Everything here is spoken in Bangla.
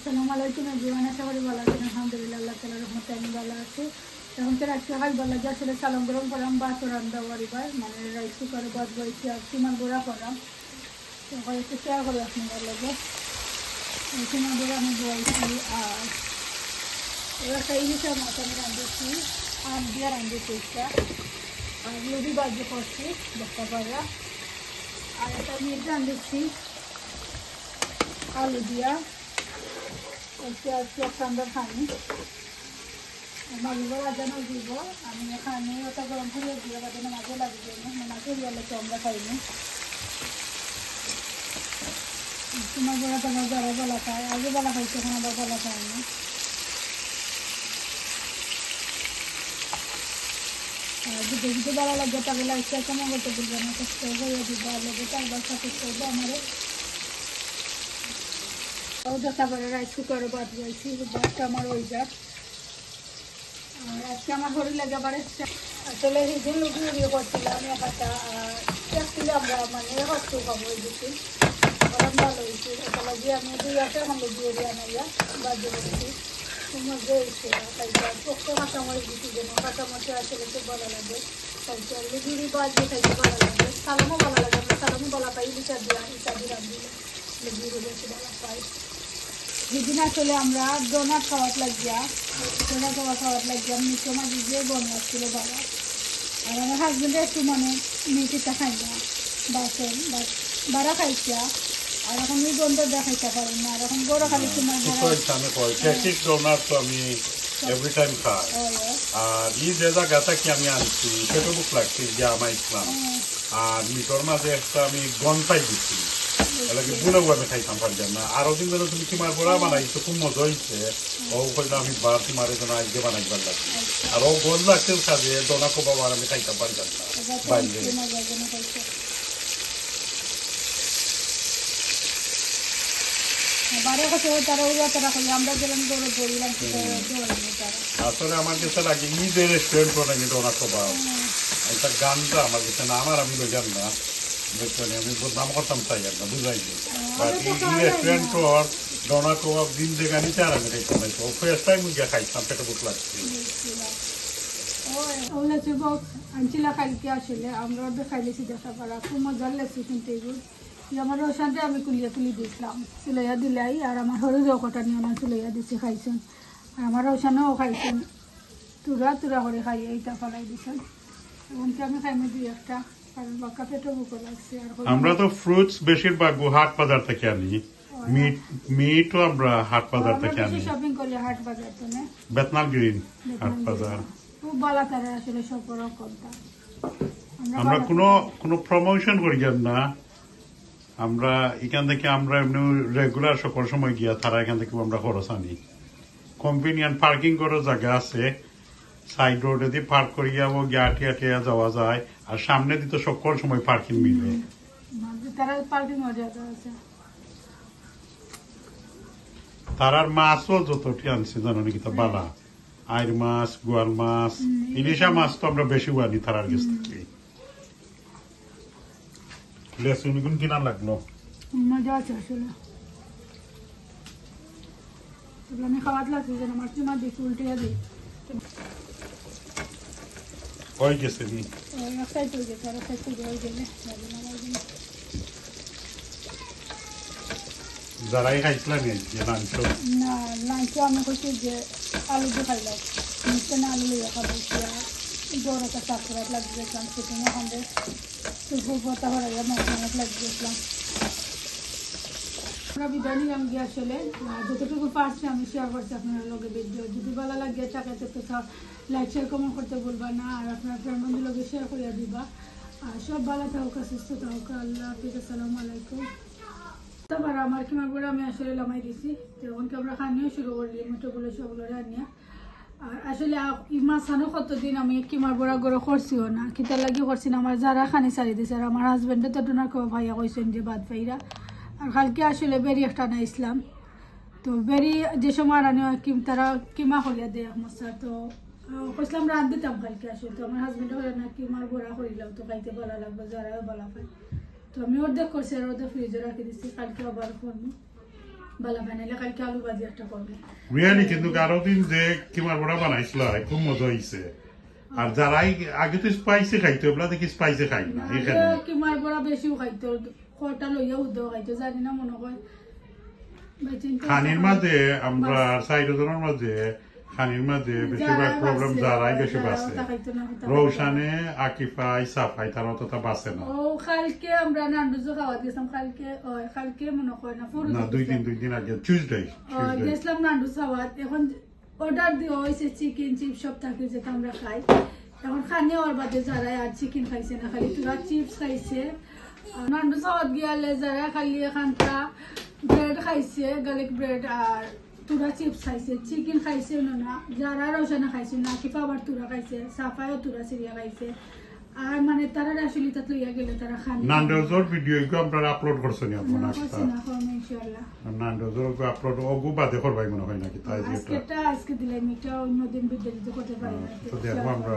আসসালামু আলাইকুম এভরিওয়ান, আশা করি ভালো আছেন। আলহামদুলিল্লাহ, আল্লাহ তাআলার রহমতে আমি ভালো আছি। এখন তো রাত্রে খাই বলা যে আসলে সালাম গরম করাম ভাত রান্না করিবার মানে রাইস কুকারে ভাত বইছি আর সীমার গুঁড়া করাম। তো একটু শেয়ার করি আপনাদের লগে। সীমার গুঁড়া আমি বইছি আর একটা ইলিশের মাছ আমি রাঁধেছি, আম দিয়ে রাঁধেছি একটা, আর লুবি বাজি করছি দেখতে পারা, আর একটা মিট রাঁধেছি আলু দিয়া ঠান্ডা খানি মাছগুলো রাজানো দিব। আমি এখানে ওটা গরম করে দিয়ে বাজানো মাঝে লাগিয়ে দিই, মাঝে গেলে তো আমরা খাইনি। তোমার গোড়া তোমার যারা বলা খায়, আগে বলা খাইছে, এখন আবার বলা খায়নি। আর যদি যদি ভালো লাগে তাহলে লাইফটা কেমন করতে বলবো না, কষ্ট হয়ে দিব আর লোকে চারবার সাপোর্ট করবো আমারে। তারপরে রাইস কুকারে ভাত বলছি, ভাতটা আমার ওই যাক। আর আজকে আমার শরীর লাগে আবার আসলে সেদিন লুকিয়ে করছিলাম একটা ছিল আমরা মানে হস্ত খাবো ওই দিচ্ছি গরম ভালো হয়েছে, এটা লাগিয়ে আমি দুই আসে এখন লুকিয়ে দিয়ে আনাইয়া বাজিয়ে করছি। মধ্যে হয়েছে খাইতে পোক্ত কাঁচামরিচ দিচ্ছি, যেমন কাঁচামরিচ আসলে খুব ভালো লাগে খাইতে, আর লুকিয়ে বাজিয়ে খাইতে ভালো লাগে, সালামও ভালো লাগে। আমরা সালামও ভালো পাই ইলিশা দিয়া ইত্যাদি রাঁধিলে লুকিয়ে বেশি ভালো পাই। যেদিন আসলে আমরা ডোনাট খাওয়াত লাগিয়া খাওয়াত লাগিয়া মিঠো মাঝে যে বন্যা ছিল বাবা, আর আমার হাজবেন্ডে একটু মানে মিঠিটা খাই না বাসেন বাড়া খাইছা, আর এখন এই গন্ধ দেখাইতে পারেন না। আর এখন বড় খালি তোমার আমি এভরি টাইম খাই। আর এই যে জায়গাটা কি আমি আনছি সেটা বুক লাগছে যে আমার ইসলাম, আর মিটর মাঝে একটা আমি গন্তাই দিচ্ছি এলাকে বুড়াবু আমি খাইতাম পারলাম না। আরো দিন ধরে তুমি কিমার গোড়া বানাইছো, খুব মজা হয়েছে। ও কইলে আমি বার তোমার জন্য আজকে বানাইবার লাগছে, আর ও গোল লাগছে কাজে দোনা কোবা আর আমি খাইতাম পারলাম না বাইরে। আসলে আমার কাছে লাগে ঈদের রেস্টুরেন্ট করে ডোনা কোবা একটা গানটা আমার কাছে না, আমার আমি বুঝলাম না, আমি নাম করতাম চাই আর না বুঝাইনি। রেস্টুরেন্ট ডোনা কোবাব দিন থেকে আনিতে আর আমি খাইতাম না, তো ফার্স্ট টাইম গিয়ে খাইতাম, পেটে বুক লাগছে। আনছিলা খাইতে আসলে আমরা ওদের খাইলেছি দেখা পারা, খুব মজার লাগছে কিন্তু এগুলো আমার ওখানটা আমি কুলিয়া দিয়েছিলাম, চুলাইয়া দিলাই। আর আমার সরু জকটা নিয়ে আমার চুলাইয়া দিচ্ছি খাইছেন, আর আমার ওখানেও খাইছেন তুরা করে খাইয়ে এইটা ফলাই দিছেন। এমনকি আমি খাইনি দুই একটা, কারণ বাক্কা পেটও বুকো লাগছে। আর আমরা তো ফ্রুটস বেশিরভাগ হাট বাজার থেকে আনি, মিটও আমরা হাট বাজার থেকে আনি, শপিং করি হাট বাজার তো না বেতনাল গ্রিন হাট বাজার। খুব ভালো তারা আসলে সব রকমটা। আমরা কোনো প্রমোশন করি না, আমরা এখান থেকে আমরা এমনি রেগুলার সকল সময় গিয়া তারা এখান থেকে আমরা খরচ আনি। কনভিনিয়েন্ট পার্কিং করার জায়গা আছে, সাইড রোডে দিয়ে পার্ক করিয়া ও গিয়া আটিয়া যাওয়া যায়, আর সামনে দিতে সকল সময় পার্কিং মিলে। তারার মাছও যতটি আনছে জানো নাকি তা বালা, আইর মাছ, গোয়াল মাছ, ইলিশা মাছ তো আমরা বেশি আনি তারার কাছ থেকে। লেসুন কিনা লাগলো মজা আছে আসলে, আমি খাওয়াত লাগছে যেন আমার চুমা দিচ্ছি উল্টিয়া দিই হয়ে গেছে নি একটাই তো গেছে, আর একটাই তো হয়ে গেলে যারাই খাইছিলাম লাঞ্চ না লাঞ্চ আমি কইছি যে আলু দিয়ে খাইলাম, মিষ্টি না আলু লইয়া খাবো। জ্বর একটা চাকরাত লাগিয়ে গেছিলাম, সেদিন ওখানে সুপুর পাতা হরাইয়া মশলাত লাগিয়ে গেছিলাম। আমরা বিদায় নিলাম গিয়ে আসলে যতটুকু পারছি আমি শেয়ার করছি আপনার লগে ভিডিও। যদি ভালো লাগে থাকে তো লাইক শেয়ার কমেন্ট করতে বলবা না, আর আপনার ফ্রেন্ড বন্ধুর লগে শেয়ার করে দিবা। আর সব ভালো থাকুক, সুস্থ থাকুক। আল্লাহ হাফিজ, আসসালামু আলাইকুম। তারপর আমার কিমার করে আমি আসলে লামাই দিছি, তখনকে আমরা খানিও শুরু করি মোটোগুলো সবগুলো রান্না। আর আসলে মাছ আনো কতদিন আমি কিমার বড়া গড়ে করছিও না, কিতার লাগি করছি না, আমার যারা খানি সারি দিছে। আর আমার হাজবেন্ডে তো ডোনার কেউ ভাইয়া কইছেন যে বাদ ভাইরা। আর কালকে আসলে বেরি একটা না ইসলাম, তো বেরি যে সময় রানি তারা কিমা হলিয়া দেয় মশা, তো কইসলাম রাত দিতাম কালকে আসলে। তো আমার হাজবেন্ডে হলে না কিমার বড়া করিলাম, তো খাইতে ভালো লাগবে, যারাও ভালো পাই। তো আমি অর্ধেক করছি আর অর্ধেক ফ্রিজে রাখি দিচ্ছি, কালকে আবার করবো। বালা বানাইলে কালকে আলু ভাজি একটা করবে রিয়েলি কিন্তু আরো দিন যে কিমার বড়া বানাইছিল খুব মজা হয়েছে আর যারাই আগে তো স্পাইসি খাইতো এগুলা দেখি স্পাইসি খাই না এখানে কিমার বড়া বেশিও খাইতো কটা লইয়া উদ্যোগ খাইতো জানি না মনে হয় খানির মাঝে আমরা সাইডজনের মাঝে খানির মাঝে বেশিরভাগ প্রবলেম যারাই বেশি বাঁচে রৌশানে আকিফাই সাফাই তারা অতটা বাঁচে না ও কালকে আমরা নান্ডুজো খাওয়া দিয়েছিলাম কালকে মনে হয় না না দুই দিন আগে টিউজডে গেছিলাম নান্ডুজ খাওয়া এখন অর্ডার দেওয়া হয়েছে চিকেন চিপস সব থাকে যেটা আমরা খাই এখন খানি ওর বাদে যারা আর চিকেন খাইছে না খালি তোরা চিপস খাইছে নান্ডুজ খাওয়াত গিয়ালে যারা খালি এখানটা ব্রেড খাইছে গার্লিক ব্রেড আর তুরা চিপস খাইছে চিকেন খাইছে না যারা রোশানা খাইছে না কি আবার তুরা খাইছে সাফাইও তুরা সিরিয়া খাইছে আর মানে তারা আসলে তা লইয়া গেলে তারা খান নান্ডোজর ভিডিও গো আমরা আপলোড করছেন আপনি না করব ইনশাআল্লাহ নান্ডোজর গো আপলোড ওগো বাদে করবাই মনে হয় নাকি তাই আজকে দিলে মিটা অন্য দিন ভিডিও দিতে করতে পারি না তো দেখো আমরা